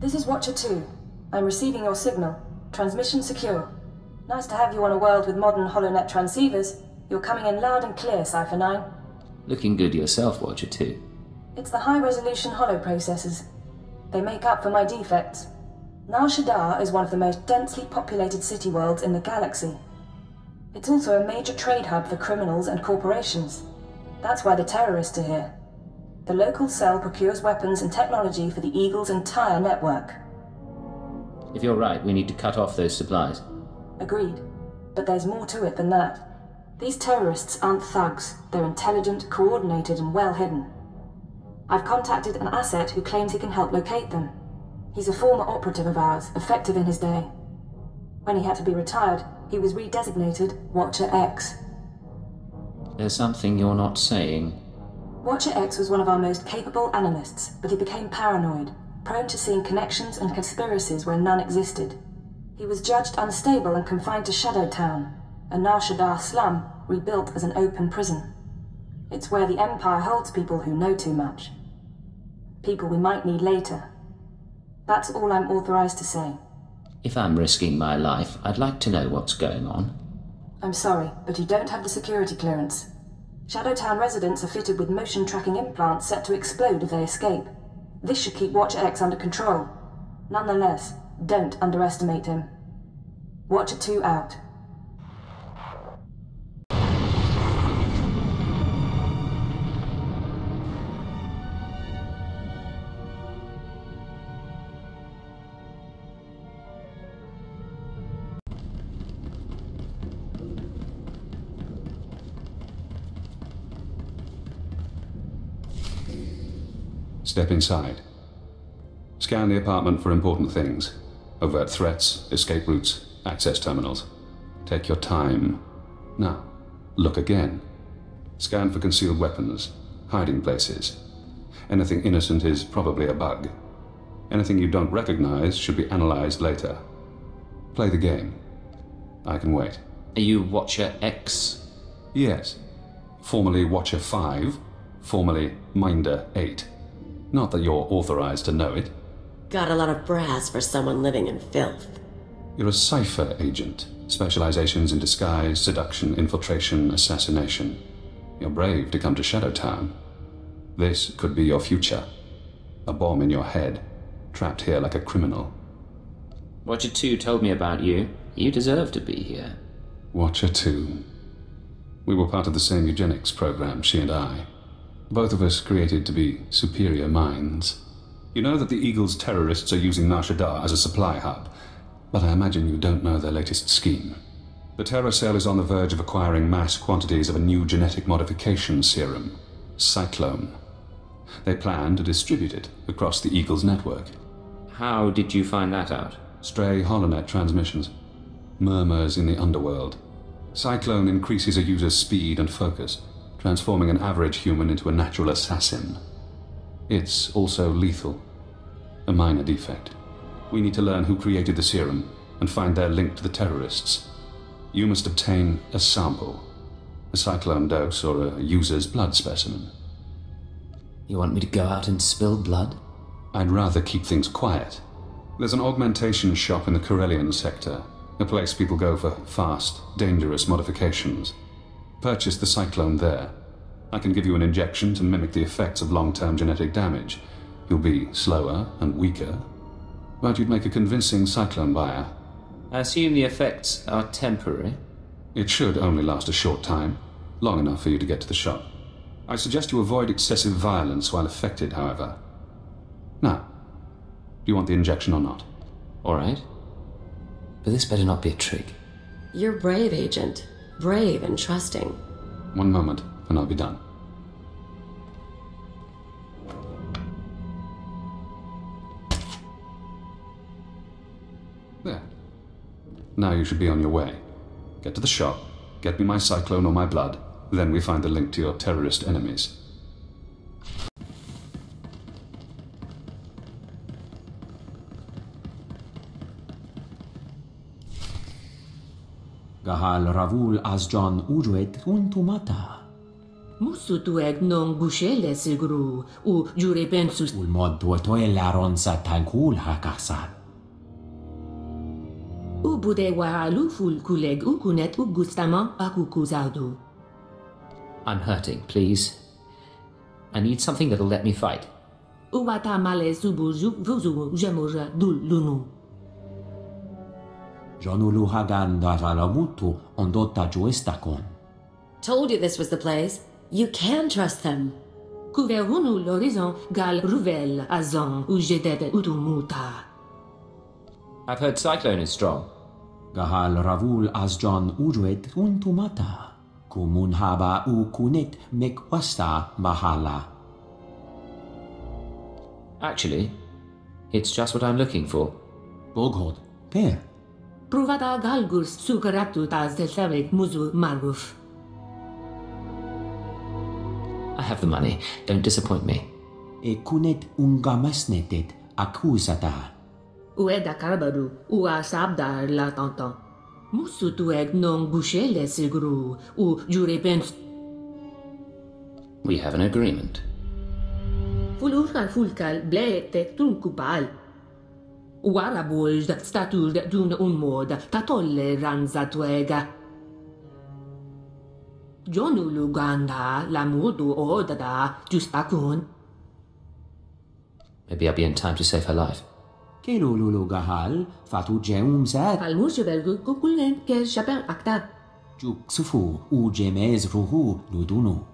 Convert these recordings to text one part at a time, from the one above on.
This is Watcher 2. I'm receiving your signal. Transmission secure. Nice to have you on a world with modern HoloNet transceivers. You're coming in loud and clear, Cypher 9. Looking good yourself, Watcher 2. It's the high-resolution holo processors. They make up for my defects. Nar Shaddaa is one of the most densely populated city worlds in the galaxy. It's also a major trade hub for criminals and corporations. That's why the terrorists are here. The local cell procures weapons and technology for the Eagle's entire network. If you're right, we need to cut off those supplies. Agreed. But there's more to it than that. These terrorists aren't thugs. They're intelligent, coordinated, and well hidden. I've contacted an asset who claims he can help locate them. He's a former operative of ours, effective in his day. When he had to be retired, he was redesignated Watcher X. There's something you're not saying. Watcher X was one of our most capable analysts, but he became paranoid, prone to seeing connections and conspiracies where none existed. He was judged unstable and confined to Shadow Town, a Nar Shaddaa slum rebuilt as an open prison. It's where the Empire holds people who know too much. People we might need later. That's all I'm authorized to say. If I'm risking my life, I'd like to know what's going on. I'm sorry, but you don't have the security clearance. Shadowtown residents are fitted with motion tracking implants set to explode if they escape. This should keep Watcher X under control. Nonetheless, don't underestimate him. Watcher 2 out. Step inside. Scan the apartment for important things. Overt threats, escape routes, access terminals. Take your time. Now, look again. Scan for concealed weapons, hiding places. Anything innocent is probably a bug. Anything you don't recognize should be analyzed later. Play the game. I can wait. Are you Watcher X? Yes. Formerly Watcher 5, formerly Minder 8. Not that you're authorized to know it. Got a lot of brass for someone living in filth. You're a cipher agent. Specializations in disguise, seduction, infiltration, assassination. You're brave to come to Shadowtown. This could be your future. A bomb in your head, trapped here like a criminal. Watcher 2 told me about you. You deserve to be here. Watcher 2. We were part of the same eugenics program, she and I. Both of us created to be superior minds. You know that the Eagle's terrorists are using Nar Shaddaa as a supply hub, but I imagine you don't know their latest scheme. The Terror Cell is on the verge of acquiring mass quantities of a new genetic modification serum, Cyclone. They plan to distribute it across the Eagle's network. How did you find that out? Stray HoloNet transmissions. Murmurs in the underworld. Cyclone increases a user's speed and focus, transforming an average human into a natural assassin. It's also lethal. A minor defect. We need to learn who created the serum and find their link to the terrorists. You must obtain a sample. A cyclone dose or a user's blood specimen. You want me to go out and spill blood? I'd rather keep things quiet. There's an augmentation shop in the Corellian sector, a place people go for fast, dangerous modifications. Purchase the cyclone there. I can give you an injection to mimic the effects of long-term genetic damage. You'll be slower and weaker, but you'd make a convincing cyclone buyer. I assume the effects are temporary? It should only last a short time, long enough for you to get to the shop. I suggest you avoid excessive violence while affected, however. Now, do you want the injection or not? All right. But this better not be a trick. You're brave, Agent. Brave and trusting. One moment, and I'll be done. There. Now you should be on your way. Get to the shop, get me my cyclone or my blood, then we find the link to your terrorist enemies. Gahal Ravul Azjan Ujuet Untumata. Musu tueg non gushele sigru, u jure pensus. Ulmod duotoe laron sa tankul hakasat. U bude wahalu ful kuleg u kunet u gustama aku kuzaudu. I'm hurting, please. I need something that'll let me fight. U wata male subuju vuzu jemura dul lunu. Jonulu hagan daralamutu ondotta juestakon. Told you this was the place. You can trust them. Kuverunu l'horizon gal ruvel azon u jedete utumuta. I've heard Cyclone is strong. Gahal ravul azjon ujuet untumata. Kumun haba u kunet mekwasta mahala. Actually, it's just what I'm looking for. Boghod, per. Pruvata galgus sukaratu taz del savik muzu maruf. I have the money. Don't disappoint me. E kunet ungamasnetet accusata. Ueda karbaru, ua sabdar la tantan. Musu tueg non gushele sigru, u jure pens. We have an agreement. Fulurkal fulkal blete tun kupal. Uara bolj statur dun unmod, tatolle ranza tuega. Jonu luganda, la modu odada, justakun. Maybe I'll be in time to save her life. Kelululu gahal fatu jeum zat. Kalmushebelgu kukulen ke shaper akta. Juk sufu u jemez ruhu ludunu.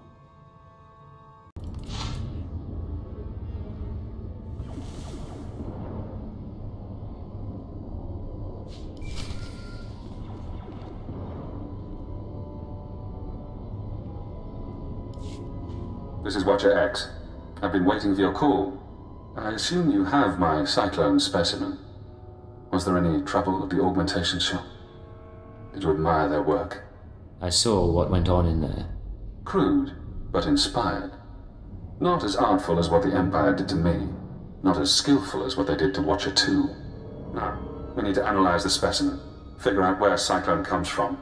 This is Watcher X. I've been waiting for your call. I assume you have my Cyclone specimen. Was there any trouble at the augmentation shop? Did you admire their work? I saw what went on in there. Crude, but inspired. Not as artful as what the Empire did to me. Not as skillful as what they did to Watcher 2. Now, we need to analyze the specimen. Figure out where Cyclone comes from.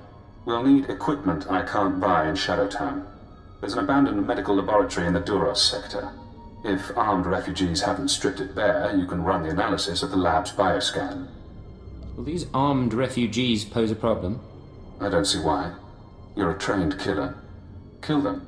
We'll need equipment I can't buy in Shadowtown. There's an abandoned medical laboratory in the Duros sector. If armed refugees haven't stripped it bare, you can run the analysis of the lab's bioscan. Will these armed refugees pose a problem? I don't see why. You're a trained killer. Kill them.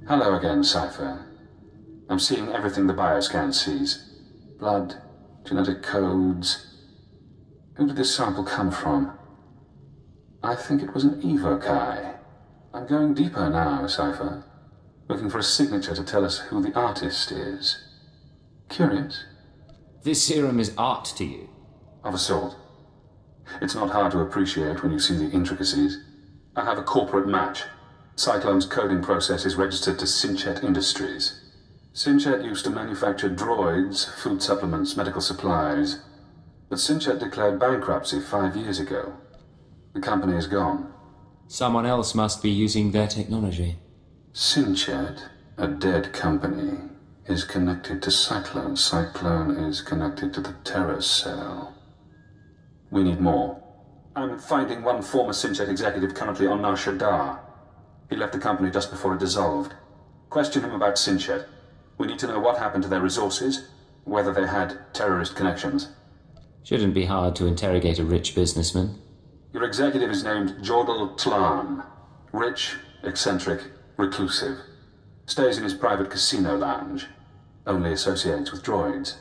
Hello again, Cypher. I'm seeing everything the bioscan sees. Blood, genetic codes. Who did this sample come from? I think it was an evokai. I'm going deeper now, Cypher. Looking for a signature to tell us who the artist is. Curious? This serum is art to you. Of a sort. It's not hard to appreciate when you see the intricacies. I have a corporate match. Cyclone's coding process is registered to Synchet Industries. Synchet used to manufacture droids, food supplements, medical supplies. but Sinchet declared bankruptcy 5 years ago. The company is gone. Someone else must be using their technology. Sinchet, a dead company, is connected to Cyclone. Cyclone is connected to the Terror Cell. We need more. I'm finding one former Sinchet executive currently on Nar Shaddaa. He left the company just before it dissolved. Question him about Sinchet. We need to know what happened to their resources, whether they had terrorist connections. Shouldn't be hard to interrogate a rich businessman. Your executive is named Jordal Tlan. Rich, eccentric, reclusive. Stays in his private casino lounge. Only associates with droids.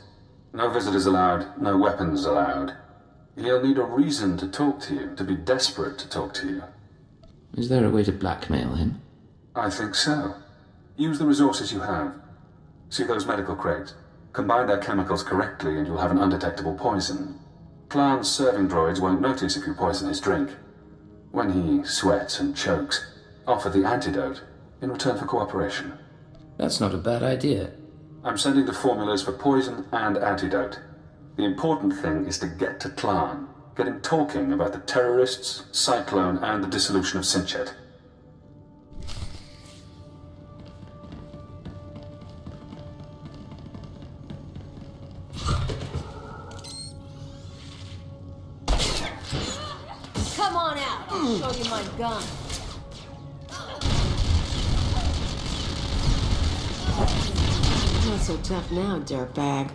No visitors allowed, no weapons allowed. He'll need a reason to talk to you, to be desperate to talk to you. Is there a way to blackmail him? I think so. Use the resources you have. See those medical crates? Combine their chemicals correctly and you'll have an undetectable poison. Tlan's serving droids won't notice if you poison his drink. When he sweats and chokes, offer the antidote in return for cooperation. That's not a bad idea. I'm sending the formulas for poison and antidote. The important thing is to get to Tlan. Get him talking about the terrorists, Cyclone, and the dissolution of Sinchet. Come on out. I'll show you my gun. Not so tough now, dirtbag.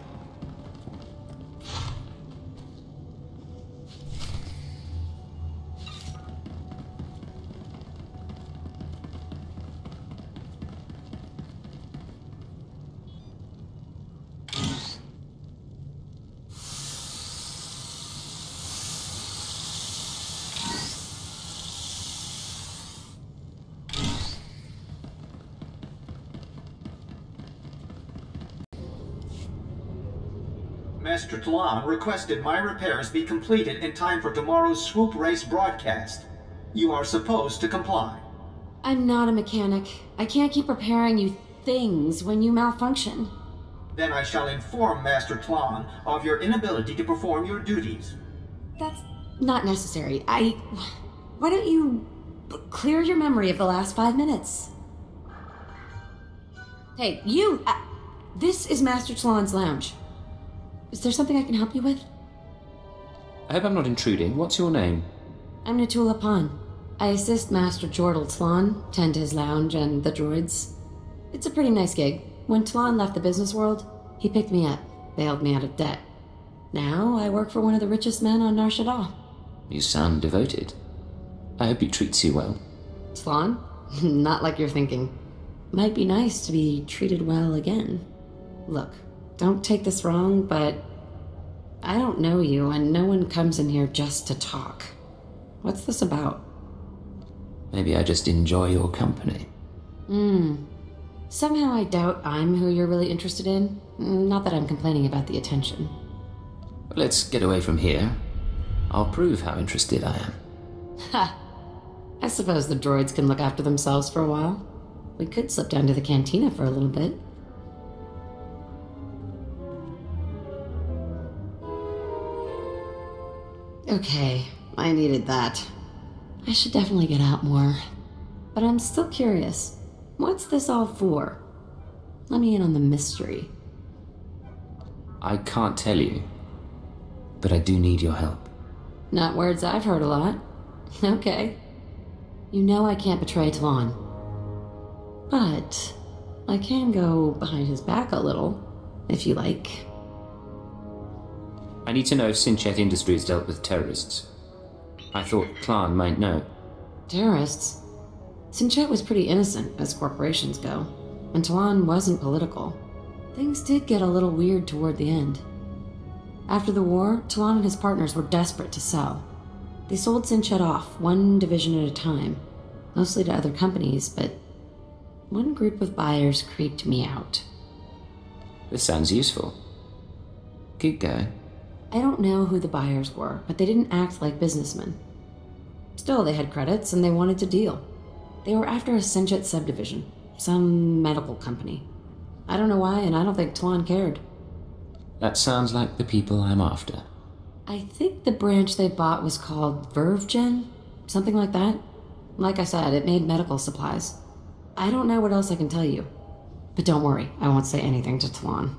Master Tlan requested my repairs be completed in time for tomorrow's swoop race broadcast. You are supposed to comply. I'm not a mechanic. I can't keep repairing you things when you malfunction. Then I shall inform Master Tlan of your inability to perform your duties. That's not necessary. Why don't you clear your memory of the last 5 minutes? Hey, you! This is Master Tlan's lounge. Is there something I can help you with? I hope I'm not intruding. What's your name? I'm Natula Pan. I assist Master Jordal Tlan, tend his lounge and the droids. It's a pretty nice gig. When Tlan left the business world, he picked me up, bailed me out of debt. Now I work for one of the richest men on Nar Shaddaa. You sound devoted. I hope he treats you well. Tlan? Not like you're thinking. Might be nice to be treated well again. Look, don't take this wrong, but I don't know you, and no one comes in here just to talk. What's this about? Maybe I just enjoy your company. Somehow I doubt I'm who you're really interested in. Not that I'm complaining about the attention. Let's get away from here. I'll prove how interested I am. Ha! I suppose the droids can look after themselves for a while. We could slip down to the cantina for a little bit. Okay, I needed that. I should definitely get out more. But I'm still curious. What's this all for? Let me in on the mystery. I can't tell you, but I do need your help. Not words I've heard a lot. Okay. You know I can't betray Tlan. But I can go behind his back a little, if you like. I need to know if Sinchet Industries dealt with terrorists. I thought Tlan might know. Terrorists? Sinchet was pretty innocent, as corporations go, and Tlan wasn't political. Things did get a little weird toward the end. After the war, Tlan and his partners were desperate to sell. They sold Sinchet off, one division at a time, mostly to other companies, but one group of buyers creeped me out. This sounds useful. Keep going. I don't know who the buyers were, but they didn't act like businessmen. Still, they had credits and they wanted to deal. They were after a Sinchet subdivision, some medical company. I don't know why, and I don't think Tlan cared. That sounds like the people I'm after. I think the branch they bought was called VerveGen? Something like that? Like I said, it made medical supplies. I don't know what else I can tell you. But don't worry, I won't say anything to Talon.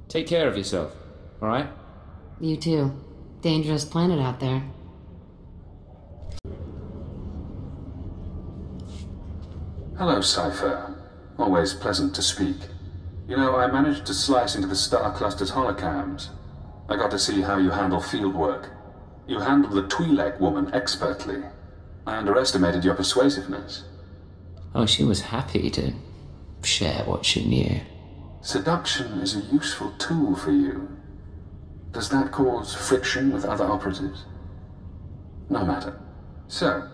Take care of yourself, alright? You too. Dangerous planet out there. Hello, Cypher. Always pleasant to speak. You know, I managed to slice into the star cluster's holocams. I got to see how you handle field work. You handled the Twi'lek woman expertly. I underestimated your persuasiveness. Oh, she was happy to share what she knew. Seduction is a useful tool for you. Does that cause friction with other operatives? No matter. So,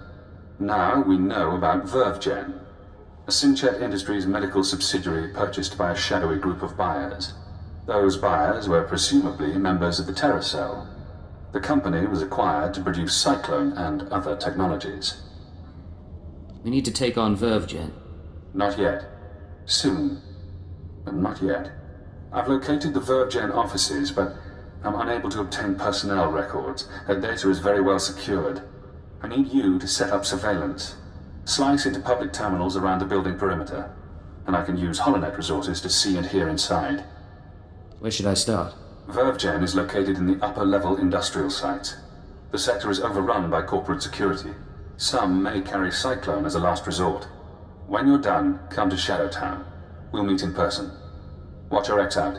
now we know about VerveGen, a Sinchet Industries medical subsidiary purchased by a shadowy group of buyers. Those buyers were presumably members of the Terra Cell. The company was acquired to produce Cyclone and other technologies. We need to take on VerveGen. Not yet. Soon. But not yet. I've located the VerveGen offices, but I'm unable to obtain personnel records. Their data is very well secured. I need you to set up surveillance. Slice into public terminals around the building perimeter, and I can use HoloNet resources to see and hear inside. Where should I start? VerveGen is located in the upper-level industrial sites. The sector is overrun by corporate security. Some may carry Cyclone as a last resort. When you're done, come to Shadowtown. We'll meet in person. Watch your X out.